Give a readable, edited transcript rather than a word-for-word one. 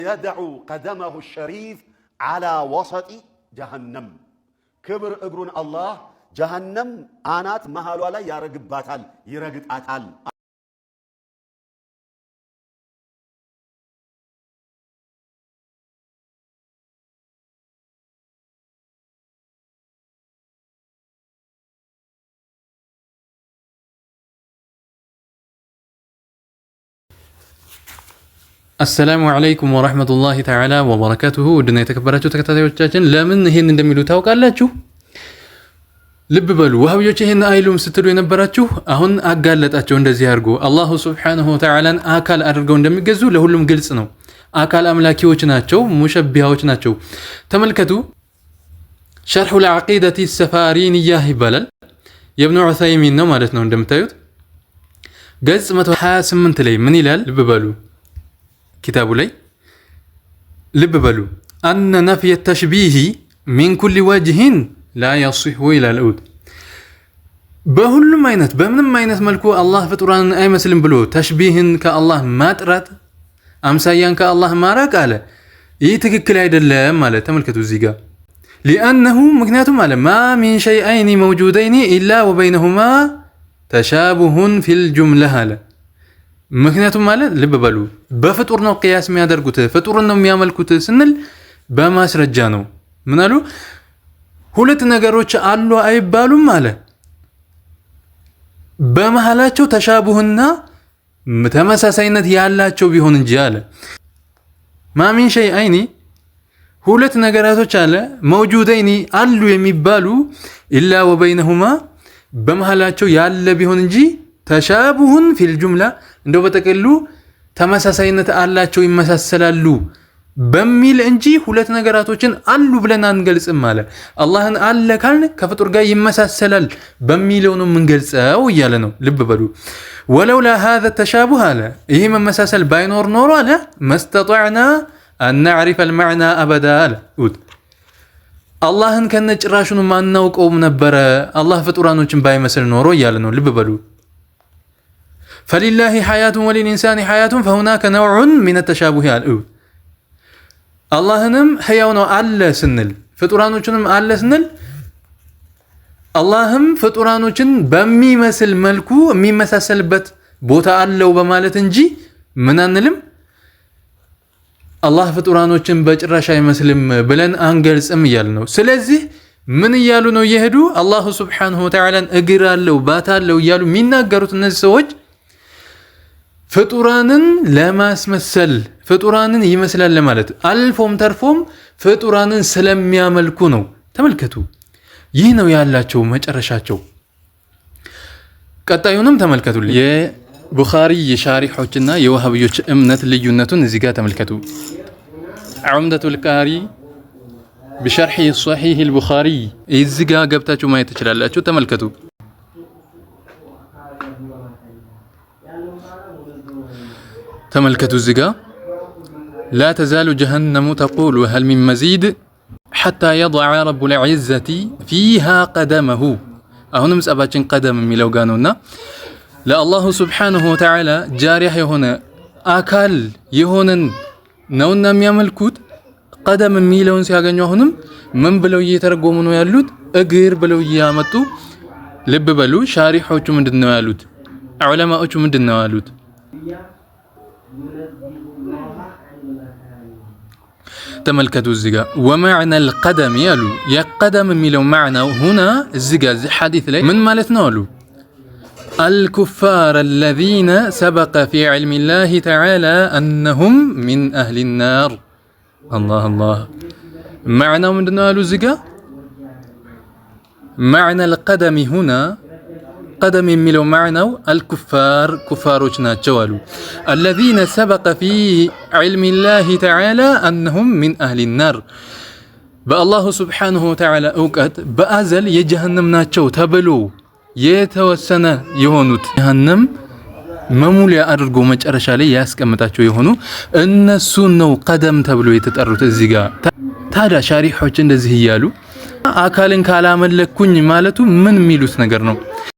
يدع قدمه الشريف على وسط جهنم كبر እግሩን الله جهنم አናት መሃሏ ላይ ያረግባታል ይረግጣታል السلام عليكم ورحمة الله تعالى وبركاته ودنا يتكبراتو ተከታታዮቻችን ለምን ይሄን እንደሚሉ ታውቃላችሁ ልብ በሉ ወሃቢዮች ይሄን አይሉም ስትሉ የነበራችሁ አሁን አጋለጣቸው እንደዚህ አድርጎ አላሁ ሱብሓነሁ ወተዓላን አካል አድርገው እንደሚገዙ ለሁሉም ግልጽ ነው አካል አምላኪዎች ናቸው ሙሸቢሃዎች ናቸው ተመልከቱ شرح العقيدة السفارينية ይባላል የኢብኑ ዑሰይሚን ነው ማለት ነው እንደምታዩት ገጽ 128 ላይ ምን ይላል ልብ በሉ كتابه لي لب بلو أن نفي التشبيه من كل وجه لا يصح إلى الأود بهل ماينت بمن ماينت ملكو الله فطران أي مسلم بلو تشبيه كالله ما ترات أمسايان كالله ما راك على يتككل عيد الله ماله تملكة الزيقة لأنه مكنياتهم على ما من شيئين موجودين إلا وبينهما تشابه في الجملة هلا ምክንያቱም ማለት ልብ በሉ በፍጡር ነው ቅያስ የሚያደርጉት ፍጡርን ነው የሚያመልኩት ስንል በማስረጃ ነው ምን አሉ ሁለት ነገሮች አሉ አይባሉም አለ በመሃላቸው ተሻቡህና ተመሳሳይነት ያላቸው ቢሆን እንጂ አለ ማሚን ሸይአይኒ ሁለት ነገራቶች አለ መውጁደይኒ አሉ የሚባሉ ኢላ ወበይነሁማ በመሃላቸው ያለ ቢሆን እንጂ ተሻቡሁን ፊል ጁምላ እንደው በተቀሉ ተመሳሳይነት አላቸው ይመሳሰላሉ በሚል እንጂ ሁለት ነገራቶችን አሉ ብለን አንገልጽም ማለት አላህን አለ ካልን ከፍጡር ጋር ይመሳሰላል በሚለው ነው የምንገልጸው እያለ ነው ልብ በሉ ولولا هذا التشابه على ይሄ መመሳሰል ባይኖር ኖሮ አለ مستطعنا ان نعرف المعنى ابدا አላህን ከነጭራሹን ማናውቀውም ነበር አላህ ፍጡራኖችን ባይመስል ኖሮ እያለ ነው ልብ በሉ فلله حياة وللإنسان حياة فهناك نوع من التشابه الأول اللهنم حياونا على سنل فطرانوچنم على سنل اللهم فطرانوچن بمي مسل ملكو مي مساسلبت بوتا አለው በማለት እንጂ ምን አንልም አላህ ፍጡራኖችን በጭራሽ አይመስልም ብለን አንገልጽም ይያል ነው ስለዚህ ምን ይያሉ ነው ይሄዱ አላህ Subhanahu Wa Ta'ala እግር አለው ባት አለው ይያሉ የሚናገሩት እነዚህ ሰዎች ፍጡራንን ለማስመሰል ፍጡራንን ይመስላል ለማለት አልፎም ተርፎም ፍጡራንን ስለሚያመልኩ ነው ተመልከቱ ይህ ነው ያላቸው መጨረሻቸው ቀጣዩንም ተመልከቱልኝ የቡኻሪ የሻሪሖችና የወሃቢዮች እምነት ልዩነቱን እዚህ ጋር ተመልከቱ ዑምደቱል ቃሪ بشرح صحيح البخاري እዚህ ጋር ገብታችሁ ማየት ትችላላችሁ ተመልከቱ تملكت الزقا لا تزال جهنم تقول هل من مزيد حتى يضع رب العزة فيها قدمه أهنا مسأباتين قدم ميلو قانونا لا الله سبحانه وتعالى جارح هنا أكل يهونا نونا مياملكوت قدم ميلون سياغن يهونم من بلو يترقومون يالود أقير بلو يامتو لب بلو شارحوچو من دنو يالود علماءوچو من دنو يالود تملكتوا الزقا ومعنى القدم يالو يا قدم ميلو معنى هنا الزقا زي حديث لي من مالتنا له الكفار الذين سبق في علم الله تعالى أنهم من أهل النار الله الله معنى من دنالو الزقا معنى القدم هنا قدم ميلو معنى الكفار كفاروچنا جوالو الذين سبق في علم الله تعالى أنهم من أهل النار بالله سبحانه وتعالى أوقات بأزل يجهنم ناتشو تبلو يتوسنا يهونوت جهنم مموليا أرغو مجرشا لي ياسكمتاچو يهونو እነሱ ነው ቀደም ተብሎ የተጠሩት እዚህ ጋር ታዲያ ሻሪሖች እንደዚህ ይያሉ አካልን ካላመለኩኝ ማለቱ ምን የሚሉት ነገር ነው